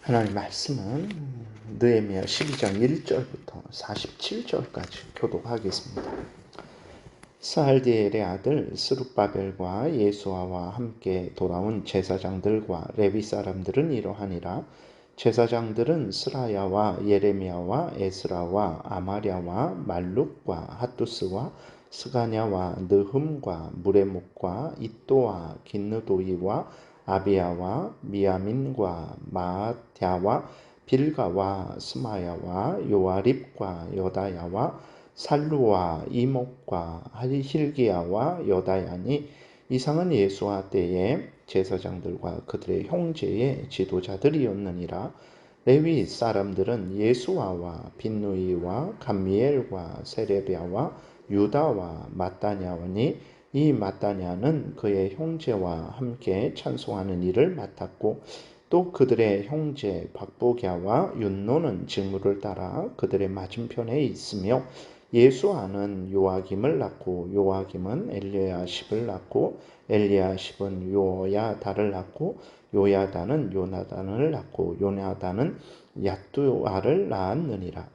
하나님 말씀은 느헤미야 12장 1절부터 47절까지 교독하겠습니다. 스알디엘의 아들 스룹바벨과 예수아와 함께 돌아온 제사장들과 레위 사람들은 이러하니라. 제사장들은 스라야와 예레미야와 에스라와 아마랴와 말룩과 핫두스와 스가냐와 느흠과 무레목과 이또와 긴느도이와 아비야와 미야민과 마아랴와 빌가와 스마야와 요아립과 여다야와 살루와 이목과 힐기야와 여다야니 이상은 예수와 때에 제사장들과 그들의 형제의 지도자들이었느니라. 레위 사람들은 예수아와 빈누이와 감미엘과 세레비야와 유다와 마따냐니 이 마따냐는 그의 형제와 함께 찬송하는 일을 맡았고 또 그들의 형제 박보갸와 윰노는 직무를 따라 그들의 맞은편에 있으며 예수아는 요아김을 낳고 요아김은 엘리야십을 낳고 엘리야십은 요야다를 낳고 요야다는 요나단을 낳고 요나단은 얏두아를 낳았느니라.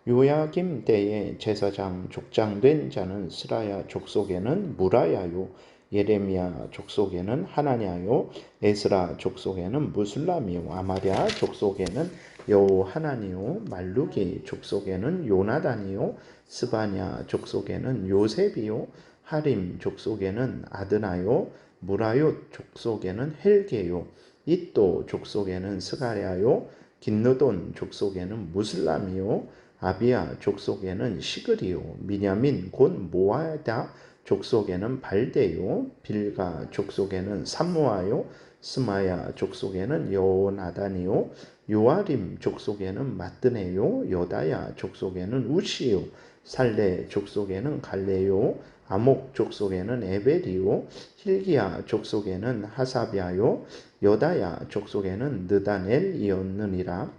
요야김 때에 제사장 족장된 자는 스라야 족속에는 무라야요 예레미야 족속에는 하나냐요 에스라 족속에는 무술람이요 아마랴 족속에는 여호하나니요 말루기 족속에는 요나단이요 스바냐 족속에는 요셉이요 하림 족속에는 아드나요 무라요 족속에는 헬게요 이또 족속에는 스가랴요 긴느돈 족속에는 무슬람이요 아비야 족속에는 시그리요 미냐민 곧 모아다 족속에는 발데요 빌가 족속에는 삼모아요 스마야 족속에는 여호나단이요 요아림 족속에는 마뜨네요 여다야 족속에는 우시요 살레 족속에는 갈레요 아목 족속에는 에벨이요 힐기야 족속에는 하사비아요 여다야 족속에는 느다넬이었느니라.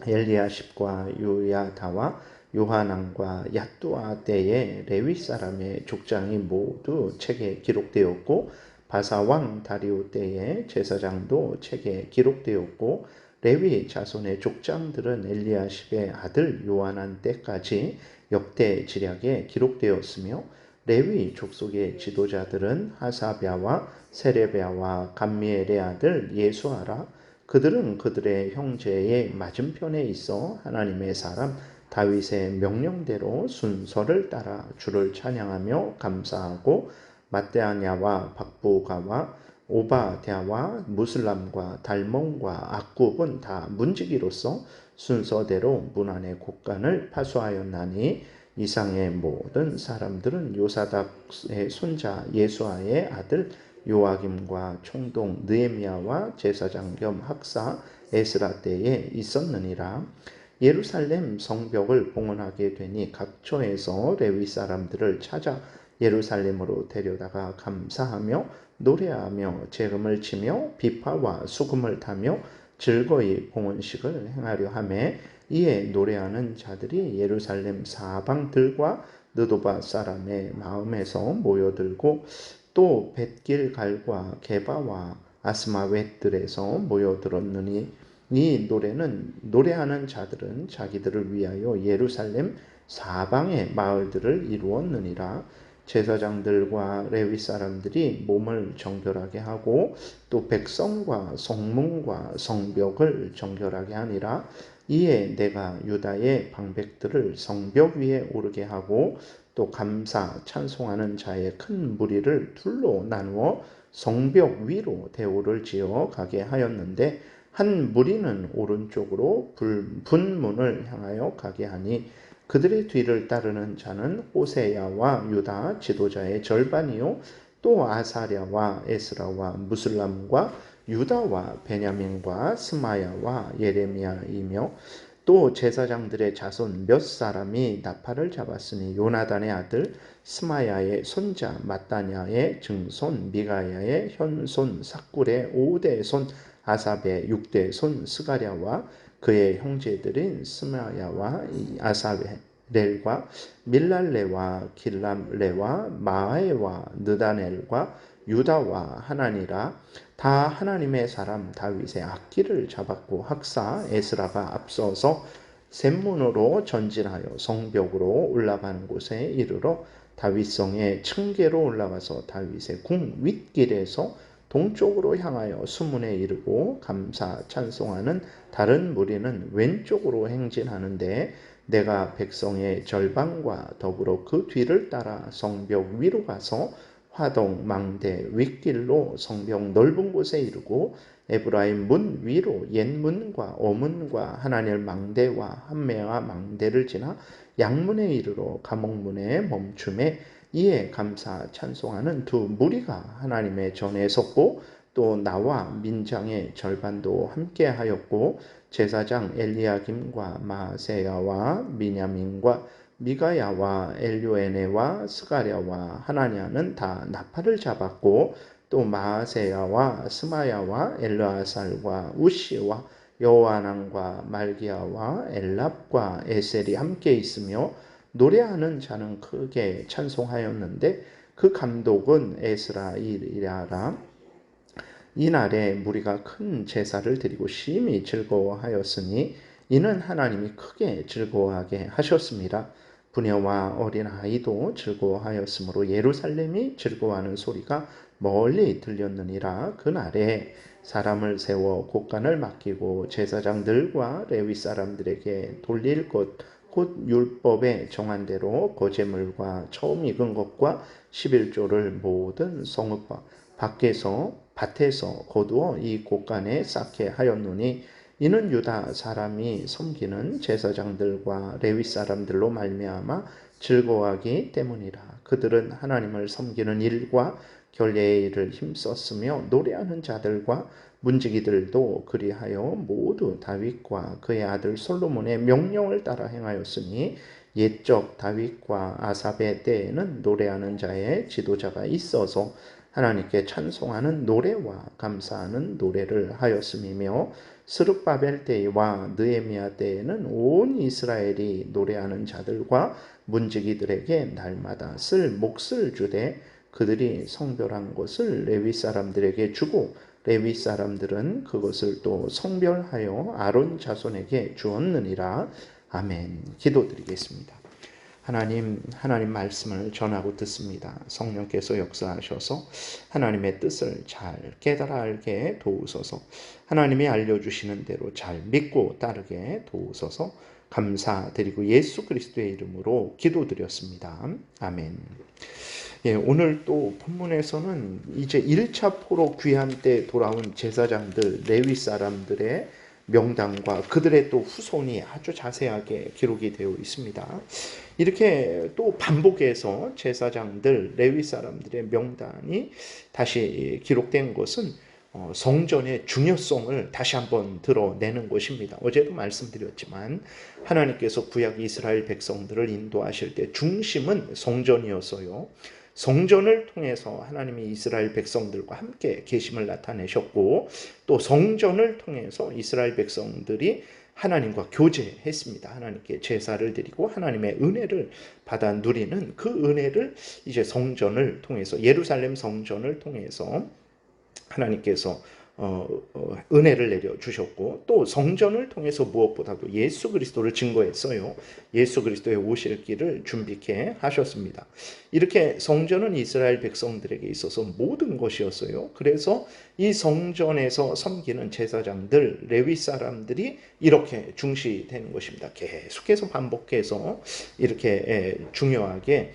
엘리야십과 요야다와 요하난과 얏두아 때에 레위 사람의 족장이 모두 책에 기록되었고 바사왕 다리오 때에 제사장도 책에 기록되었고 레위 자손의 족장들은 엘리야십의 아들 요하난 때까지 역대 지략에 기록되었으며 레위 족속의 지도자들은 하사랴와 세레비야와 감미엘의 아들 예수아라. 그들은 그들의 형제의 맞은편에 있어 하나님의 사람 다윗의 명령대로 순서를 따라 주를 찬양하며 감사하고 마떼아냐와 박보가와 오바댜와 무슬람과 달몬과 악굽은 다 문지기로서 순서대로 문 안의 곳간을 파수하였나니 이상의 모든 사람들은 요사닥의 손자 예수아의 아들 요아김과 총독 느헤미야와 제사장 겸 학사 에스라 때에 있었느니라. 예루살렘 성벽을 봉헌하게 되니 각처에서 레위 사람들을 찾아 예루살렘으로 데려다가 감사하며 노래하며 재금을 치며 비파와 수금을 타며 즐거이 봉헌식을 행하려 하매 이에 노래하는 자들이 예루살렘 사방들과 느도바 사람의 마음에서 모여들고 또 벳길갈과 게바와 아스마웻들에서 모여들었느니 이 노래하는 자들은 자기들을 위하여 예루살렘 사방의 마을들을 이루었느니라. 제사장들과 레위 사람들이 몸을 정결하게 하고 또 백성과 성문과 성벽을 정결하게 하니라. 이에 내가 유다의 방백들을 성벽 위에 오르게 하고 또 감사 찬송하는 자의 큰 무리를 둘로 나누어 성벽 위로 대오를 지어 가게 하였는데 한 무리는 오른쪽으로 분문을 향하여 가게 하니 그들의 뒤를 따르는 자는 호세야와 유다 지도자의 절반이요 또 아사랴와 에스라와 무슬람과 유다와 베냐민과 스마야와 예레미야이며 또 제사장들의 자손 몇 사람이 나팔을 잡았으니 요나단의 아들 스마야의 손자 마따냐의 증손 미가야의 현손 삭굴의 5대 손 아삽의 6대 손 스가랴와 그의 형제들인 스마야와 아사렐과 밀랄레와 길람레와 마아에와 느다넬과 유다와 하나니라. 다 하나님의 사람 다윗의 악기를 잡았고 학사 에스라가 앞서서 샘문으로 전진하여 성벽으로 올라가는 곳에 이르러 다윗성의 층계로 올라가서 다윗의 궁 윗길에서 동쪽으로 향하여 수문에 이르고 감사 찬송하는 다른 무리는 왼쪽으로 행진하는데 내가 백성의 절반과 더불어 그 뒤를 따라 성벽 위로 가서 화동 망대 윗길로 성벽 넓은 곳에 이르고 에브라임 문 위로 옛문과 오문과 하나넬 망대와 한메아 망대를 지나 양문에 이르러 감옥문에 멈춤에 이에 감사 찬송하는 두 무리가 하나님의 전에 섰고 또 나와 민장의 절반도 함께 하였고 제사장 엘리야김과 마세야와 미냐민과 미가야와 엘요에네와 스가랴와 하나냐는 다 나팔을 잡았고 또 마세야와 스마야와 엘르아살과 우시와 여호아난과 말기야와 엘랍과 에셀이 함께 있으며 노래하는 자는 크게 찬송하였는데 그 감독은 에스라이라. 이날에 무리가 큰 제사를 드리고 심히 즐거워하였으니 이는 하나님이 크게 즐거워하게 하셨습니다. 부녀와 어린 아이도 즐거워하였으므로 예루살렘이 즐거워하는 소리가 멀리 들렸느니라. 그날에 사람을 세워 곳간을 맡기고 제사장들과 레위 사람들에게 돌릴 것 곧 율법에 정한 대로 거제물과 처음 익은 것과 11조를 모든 성읍 밭에서 거두어 이 곳간에 쌓게 하였노니 이는 유다 사람이 섬기는 제사장들과 레위 사람들로 말미암아 즐거워하기 때문이라. 그들은 하나님을 섬기는 일과 결례의 일을 힘썼으며 노래하는 자들과 문지기들도 그리하여 모두 다윗과 그의 아들 솔로몬의 명령을 따라 행하였으니 옛적 다윗과 아삽의 때에는 노래하는 자의 지도자가 있어서 하나님께 찬송하는 노래와 감사하는 노래를 하였음이며 스룹바벨 때와 느헤미야 때에는 온 이스라엘이 노래하는 자들과 문지기들에게 날마다 쓸 몫을 주되 그들이 성별한 것을 레위 사람들에게 주고 레위 사람들은 그것을 또 성별하여 아론 자손에게 주었느니라. 아멘. 기도드리겠습니다. 하나님 말씀을 전하고 듣습니다. 성령께서 역사하셔서 하나님의 뜻을 잘 깨달아 알게 도우소서. 하나님이 알려주시는 대로 잘 믿고 따르게 도우소서. 감사드리고 예수 그리스도의 이름으로 기도드렸습니다. 아멘. 예, 오늘 또 본문에서는 이제 1차 포로 귀환 때 돌아온 제사장들, 레위 사람들의 명단과 그들의 또 후손이 아주 자세하게 기록이 되어 있습니다. 이렇게 또 반복해서 제사장들, 레위 사람들의 명단이 다시 기록된 것은 성전의 중요성을 다시 한번 드러내는 것입니다. 어제도 말씀드렸지만 하나님께서 구약 이스라엘 백성들을 인도하실 때 중심은 성전이었어요. 성전을 통해서 하나님이 이스라엘 백성들과 함께 계심을 나타내셨고 또 성전을 통해서 이스라엘 백성들이 하나님과 교제했습니다. 하나님께 제사를 드리고 하나님의 은혜를 받아 누리는 그 은혜를 이제 성전을 통해서 예루살렘 성전을 통해서 하나님께서 은혜를 내려주셨고 또 성전을 통해서 무엇보다도 예수 그리스도를 증거했어요. 예수 그리스도의 오실 길을 준비케 하셨습니다. 이렇게 성전은 이스라엘 백성들에게 있어서 모든 것이었어요. 그래서 이 성전에서 섬기는 제사장들, 레위 사람들이 이렇게 중시되는 것입니다. 계속해서 반복해서 이렇게 중요하게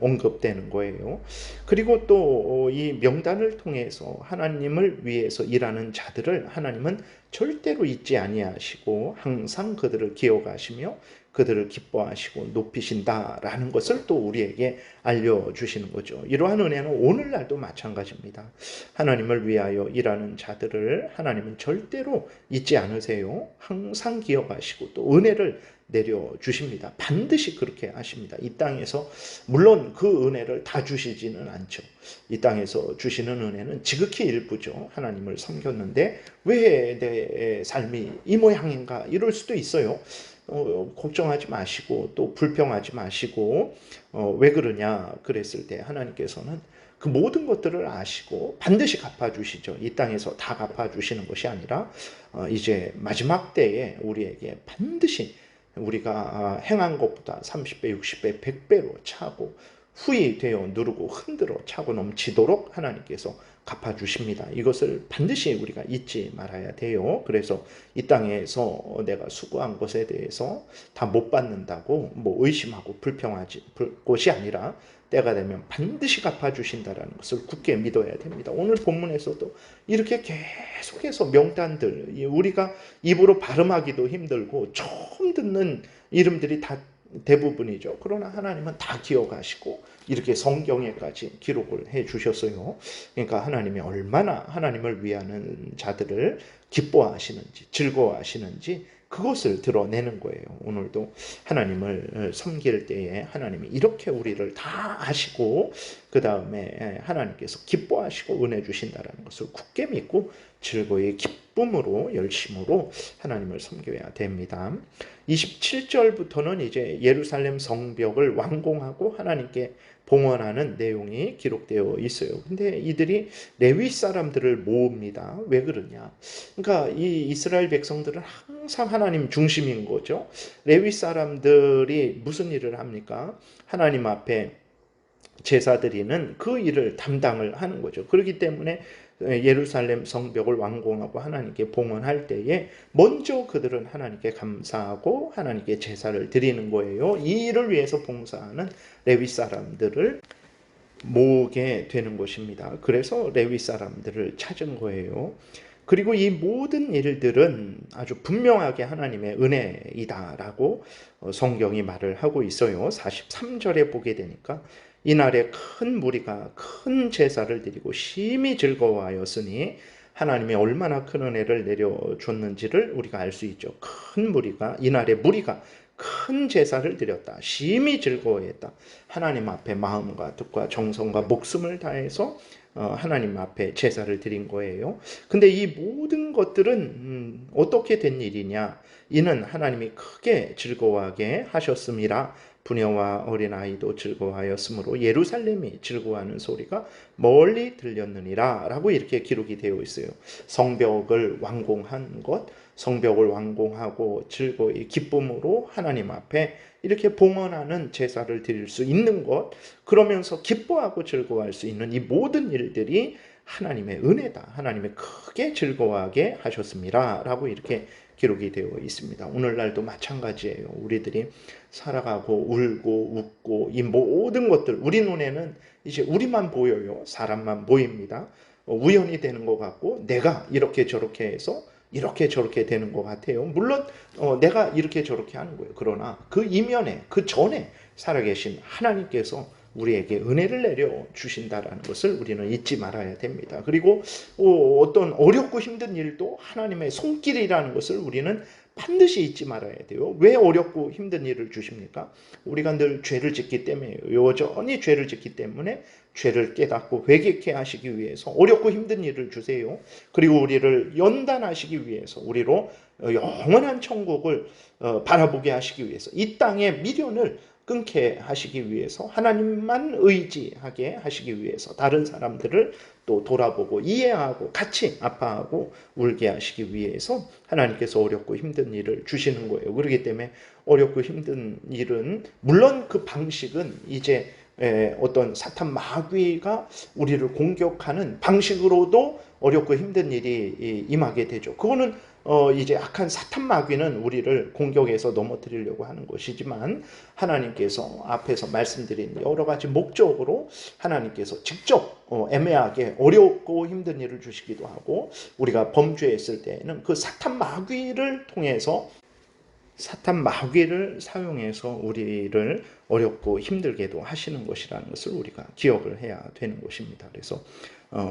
언급되는 거예요. 그리고 또 이 명단을 통해서 하나님을 위해서 일하는 자들을 하나님은 절대로 잊지 아니하시고 항상 그들을 기억하시며 그들을 기뻐하시고 높이신다라는 것을 또 우리에게 알려주시는 거죠. 이러한 은혜는 오늘날도 마찬가지입니다. 하나님을 위하여 일하는 자들을 하나님은 절대로 잊지 않으세요. 항상 기억하시고 또 은혜를 내려주십니다. 반드시 그렇게 하십니다. 이 땅에서 물론 그 은혜를 다 주시지는 않죠. 이 땅에서 주시는 은혜는 지극히 일부죠. 하나님을 섬겼는데 왜 내 삶이 이 모양인가 이럴 수도 있어요. 걱정하지 마시고 또 불평하지 마시고 왜 그러냐 그랬을 때 하나님께서는 그 모든 것들을 아시고 반드시 갚아주시죠. 이 땅에서 다 갚아주시는 것이 아니라 이제 마지막 때에 우리에게 반드시 우리가 행한 것보다 30배, 60배, 100배로 차고 후히 되어 누르고 흔들어 차고 넘치도록 하나님께서 갚아주십니다. 이것을 반드시 우리가 잊지 말아야 돼요. 그래서 이 땅에서 내가 수고한 것에 대해서 다 못 받는다고 뭐 의심하고 불평하지 것이 아니라 때가 되면 반드시 갚아주신다라는 것을 굳게 믿어야 됩니다. 오늘 본문에서도 이렇게 계속해서 명단들, 우리가 입으로 발음하기도 힘들고 처음 듣는 이름들이 다 대부분이죠. 그러나 하나님은 다 기억하시고 이렇게 성경에까지 기록을 해 주셨어요. 그러니까 하나님이 얼마나 하나님을 위하는 자들을 기뻐하시는지, 즐거워하시는지 그것을 드러내는 거예요. 오늘도 하나님을 섬길 때에 하나님이 이렇게 우리를 다 아시고 그 다음에 하나님께서 기뻐하시고 은혜 주신다는 것을 굳게 믿고 즐거이 기쁨으로 열심으로 하나님을 섬겨야 됩니다. 27절부터는 이제 예루살렘 성벽을 완공하고 하나님께 봉헌하는 내용이 기록되어 있어요. 근데 이들이 레위 사람들을 모읍니다. 왜 그러냐? 그러니까 이 이스라엘 백성들은 항상 하나님 중심인 거죠. 레위 사람들이 무슨 일을 합니까? 하나님 앞에 제사 드리는 그 일을 담당을 하는 거죠. 그렇기 때문에 예루살렘 성벽을 완공하고 하나님께 봉헌할 때에 먼저 그들은 하나님께 감사하고 하나님께 제사를 드리는 거예요. 이 일을 위해서 봉사하는 레위 사람들을 모으게 되는 것입니다. 그래서 레위 사람들을 찾은 거예요. 그리고 이 모든 일들은 아주 분명하게 하나님의 은혜이다라고 성경이 말을 하고 있어요. 43절에 보게 되니까 이날에 큰 무리가 큰 제사를 드리고 심히 즐거워하였으니 하나님이 얼마나 큰 은혜를 내려줬는지를 우리가 알 수 있죠. 큰 무리가 이날에 무리가 큰 제사를 드렸다. 심히 즐거워했다. 하나님 앞에 마음과 뜻과 정성과 목숨을 다해서 하나님 앞에 제사를 드린 거예요. 근데 이 모든 것들은 어떻게 된 일이냐? 이는 하나님이 크게 즐거워하게 하셨음이라. 부녀와 어린아이도 즐거워하였으므로 예루살렘이 즐거워하는 소리가 멀리 들렸느니라 라고 이렇게 기록이 되어 있어요. 성벽을 완공한 것, 성벽을 완공하고 즐거이 기쁨으로 하나님 앞에 이렇게 봉헌하는 제사를 드릴 수 있는 것, 그러면서 기뻐하고 즐거워할 수 있는 이 모든 일들이 하나님의 은혜다. 하나님의 크게 즐거워하게 하셨습니다. 라고 이렇게 기록이 되어 있습니다. 오늘날도 마찬가지예요. 우리들이 살아가고 울고 웃고 이 모든 것들 우리 눈에는 이제 우리만 보여요. 사람만 보입니다. 우연이 되는 것 같고 내가 이렇게 저렇게 해서 이렇게 저렇게 되는 것 같아요. 물론 내가 이렇게 저렇게 하는 거예요. 그러나 그 이면에 그 전에 살아계신 하나님께서 우리에게 은혜를 내려 주신다라는 것을 우리는 잊지 말아야 됩니다. 그리고 어떤 어렵고 힘든 일도 하나님의 손길이라는 것을 우리는 반드시 잊지 말아야 돼요. 왜 어렵고 힘든 일을 주십니까? 우리가 늘 죄를 짓기 때문에요. 여전히 죄를 짓기 때문에 죄를 깨닫고 회개케 하시기 위해서 어렵고 힘든 일을 주세요. 그리고 우리를 연단하시기 위해서 우리로 영원한 천국을 바라보게 하시기 위해서 이 땅의 미련을 끊게 하시기 위해서 하나님만 의지하게 하시기 위해서 다른 사람들을 또 돌아보고 이해하고 같이 아파하고 울게 하시기 위해서 하나님께서 어렵고 힘든 일을 주시는 거예요. 그렇기 때문에 어렵고 힘든 일은 물론 그 방식은 이제 어떤 사탄 마귀가 우리를 공격하는 방식으로도 어렵고 힘든 일이 임하게 되죠. 그거는 이제 악한 사탄 마귀는 우리를 공격해서 넘어뜨리려고 하는 것이지만 하나님께서 앞에서 말씀드린 여러 가지 목적으로 하나님께서 직접 애매하게 어렵고 힘든 일을 주시기도 하고 우리가 범죄했을 때에는 그 사탄 마귀를 통해서 사탄 마귀를 사용해서 우리를 어렵고 힘들게도 하시는 것이라는 것을 우리가 기억을 해야 되는 것입니다. 그래서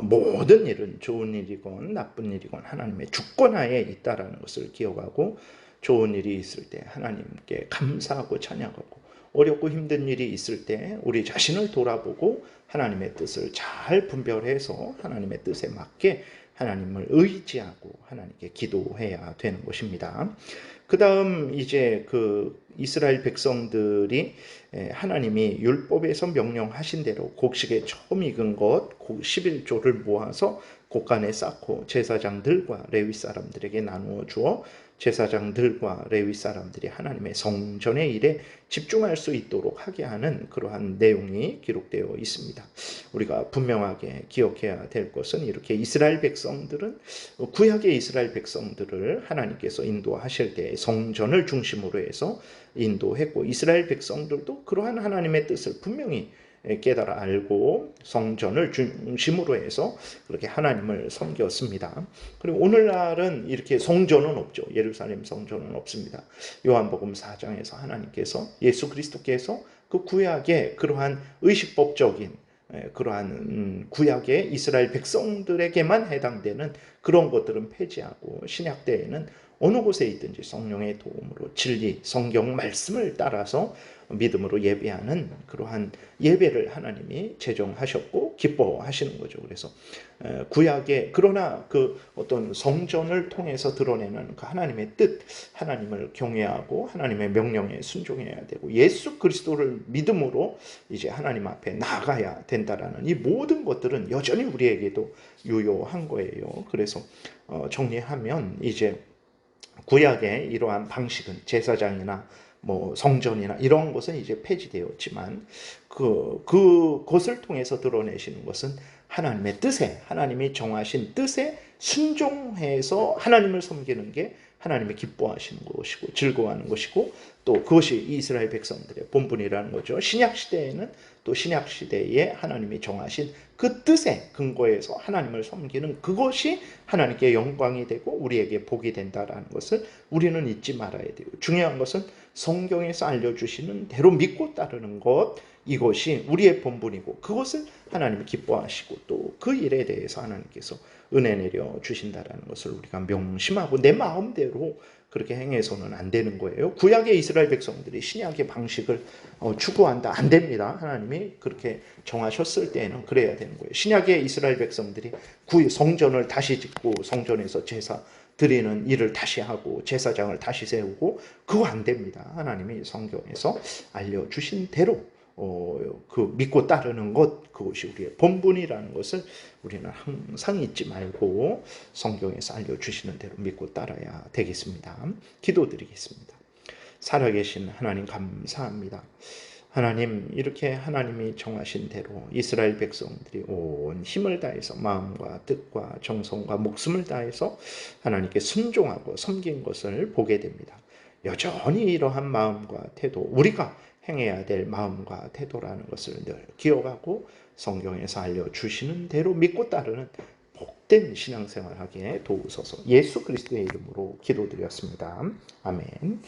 모든 일은 좋은 일이건 나쁜 일이건 하나님의 주권하에 있다라는 것을 기억하고 좋은 일이 있을 때 하나님께 감사하고 찬양하고 어렵고 힘든 일이 있을 때 우리 자신을 돌아보고 하나님의 뜻을 잘 분별해서 하나님의 뜻에 맞게 하나님을 의지하고 하나님께 기도해야 되는 것입니다. 그 다음 이제 그 이스라엘 백성들이 하나님이 율법에서 명령하신 대로 곡식에 처음 익은 것 11조를 모아서 곳간에 쌓고 제사장들과 레위 사람들에게 나누어 주어 제사장들과 레위 사람들이 하나님의 성전의 일에 집중할 수 있도록 하게 하는 그러한 내용이 기록되어 있습니다. 우리가 분명하게 기억해야 될 것은 이렇게 이스라엘 백성들은 구약의 이스라엘 백성들을 하나님께서 인도하실 때 성전을 중심으로 해서 인도했고 이스라엘 백성들도 그러한 하나님의 뜻을 분명히 깨달아 알고 성전을 중심으로 해서 그렇게 하나님을 섬겼습니다. 그리고 오늘날은 이렇게 성전은 없죠. 예루살렘 성전은 없습니다. 요한복음 4장에서 하나님께서 예수 그리스도께서 그 구약의 그러한 의식법적인 그러한 구약의 이스라엘 백성들에게만 해당되는 그런 것들은 폐지하고 신약 때에는 어느 곳에 있든지 성령의 도움으로 진리, 성경 말씀을 따라서 믿음으로 예배하는 그러한 예배를 하나님이 제정하셨고 기뻐하시는 거죠. 그래서 구약의 그러나 그 어떤 성전을 통해서 드러내는 그 하나님의 뜻, 하나님을 경외하고 하나님의 명령에 순종해야 되고 예수 그리스도를 믿음으로 이제 하나님 앞에 나아가야 된다라는 이 모든 것들은 여전히 우리에게도 유효한 거예요. 그래서 정리하면 이제 구약의 이러한 방식은 제사장이나 뭐 성전이나 이런 것은 이제 폐지되었지만 그것을 통해서 드러내시는 것은 하나님의 뜻에 하나님이 정하신 뜻에 순종해서 하나님을 섬기는 게 하나님이 기뻐하시는 것이고 즐거워하는 것이고 또 그것이 이스라엘 백성들의 본분이라는 거죠. 신약 시대에는 또 신약 시대에 하나님이 정하신 그 뜻에 근거해서 하나님을 섬기는 그것이 하나님께 영광이 되고 우리에게 복이 된다라는 것을 우리는 잊지 말아야 돼요. 중요한 것은 성경에서 알려주시는 대로 믿고 따르는 것, 이것이 우리의 본분이고 그것을 하나님이 기뻐하시고 또 그 일에 대해서 하나님께서 은혜 내려 주신다라는 것을 우리가 명심하고 내 마음대로 그렇게 행해서는 안 되는 거예요. 구약의 이스라엘 백성들이 신약의 방식을 추구한다. 안 됩니다. 하나님이 그렇게 정하셨을 때에는 그래야 되는 거예요. 신약의 이스라엘 백성들이 성전을 다시 짓고 성전에서 제사 드리는 일을 다시 하고 제사장을 다시 세우고 그거 안 됩니다. 하나님이 성경에서 알려주신 대로 그 믿고 따르는 것, 그것이 우리의 본분이라는 것을 우리는 항상 잊지 말고 성경에서 알려주시는 대로 믿고 따라야 되겠습니다. 기도드리겠습니다. 살아계신 하나님 감사합니다. 하나님, 이렇게 하나님이 정하신 대로 이스라엘 백성들이 온 힘을 다해서 마음과 뜻과 정성과 목숨을 다해서 하나님께 순종하고 섬긴 것을 보게 됩니다. 여전히 이러한 마음과 태도, 우리가 행해야 될 마음과 태도라는 것을 늘 기억하고 성경에서 알려주시는 대로 믿고 따르는 복된 신앙생활하게 도우소서. 예수 그리스도의 이름으로 기도드렸습니다. 아멘.